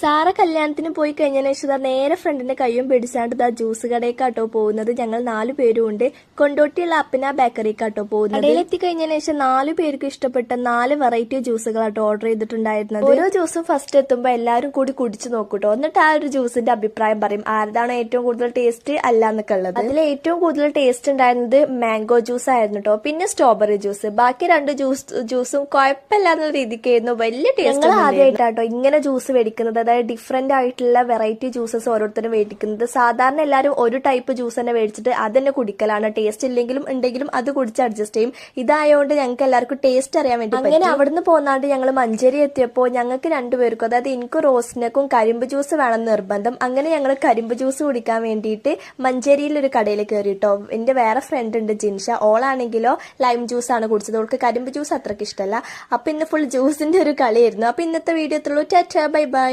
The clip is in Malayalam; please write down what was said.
സാറ കല്യാണത്തിന് പോയി കഴിഞ്ഞതിന് ശേഷം നേരെ ഫ്രണ്ടിന്റെ കയ്യും പിടിച്ചാണ്ട് ജ്യൂസ് കടയേക്കാട്ടോ പോകുന്നത്. ഞങ്ങൾ 4 പേരും ഉണ്ട്. കൊണ്ടോട്ടിയുള്ള അപ്പന ബേക്കറിക്കാട്ടോ പോകുന്നത്. കടയിലെത്തി കഴിഞ്ഞതിന് ശേഷം 4 പേർക്ക് ഇഷ്ടപ്പെട്ട 4 വെറൈറ്റി ജ്യൂസുകളാട്ടോ ഓർഡർ ചെയ്തിട്ടുണ്ടായിരുന്നത്. ഓരോ ജ്യൂസും ഫസ്റ്റ് എത്തുമ്പോൾ എല്ലാവരും കൂടി കുടിച്ചു നോക്കൂട്ടോ. എന്നിട്ട് ആ ഒരു ജ്യൂസിന്റെ അഭിപ്രായം പറയും, ആരതാണ് ഏറ്റവും കൂടുതൽ ടേസ്റ്റ് അല്ല എന്നൊക്കെ ഉള്ളത്. അതിൽ ഏറ്റവും കൂടുതൽ ടേസ്റ്റ് ഉണ്ടായിരുന്നത് മാംഗോ ജ്യൂസ് ആയിരുന്നു കേട്ടോ. പിന്നെ സ്ട്രോബെറി ജ്യൂസ്. ബാക്കി 2 ജ്യൂസും കുഴപ്പമില്ല എന്നുള്ള രീതിക്കായിരുന്നു. വലിയ ടേസ്റ്റ്. ആദ്യമായിട്ടാട്ടോ ഇങ്ങനെ ജ്യൂസ് മേടിക്കുന്നത്. അതായത് ഡിഫറെന്റ് ആയിട്ടുള്ള വെറൈറ്റി ജ്യൂസസ് ഓരോരുത്തരും മേടിക്കുന്നത്. സാധാരണ എല്ലാവരും ഒരു ടൈപ്പ് ജ്യൂസ് തന്നെ മേടിച്ചിട്ട് അതന്നെ കുടിക്കലാണ്. ടേസ്റ്റ് ഇല്ലെങ്കിലും ഉണ്ടെങ്കിലും അത് കുടിച്ച് അഡ്ജസ്റ്റ് ചെയ്യും. ഇതായതുകൊണ്ട് ഞങ്ങൾക്ക് എല്ലാവർക്കും ടേസ്റ്റ് അറിയാൻ വേണ്ടി അങ്ങനെ അവിടുന്ന് പോന്നാണ്ട് ഞങ്ങൾ മഞ്ചേരി എത്തിയപ്പോൾ ഞങ്ങൾക്ക് 2 പേർക്കും, അതായത് എനിക്കും റോസ്നക്കും കരിമ്പ് ജ്യൂസ് വേണം നിർബന്ധം. അങ്ങനെ ഞങ്ങൾ കരിമ്പ് ജ്യൂസ് കുടിക്കാൻ വേണ്ടിയിട്ട് മഞ്ചേരിയിൽ ഒരു കടയിൽ കയറിട്ടോ. എന്റെ വേറെ ഫ്രണ്ട് ഉണ്ട് ജിൻഷ, ഓളാണെങ്കിലോ ലൈം ജ്യൂസ് ആണ് കുടിച്ചത്. ഓൾക്ക് കരിമ്പ് ജ്യൂസ് അത്രയ്ക്ക് ഇഷ്ടമല്ല. അപ്പൊ ഇന്ന് ഫുൾ ജ്യൂസിന്റെ ഒരു കളിയായിരുന്നു. അപ്പൊ ഇന്നത്തെ വീഡിയോ എത്തുള്ളൂ. Tata bye by.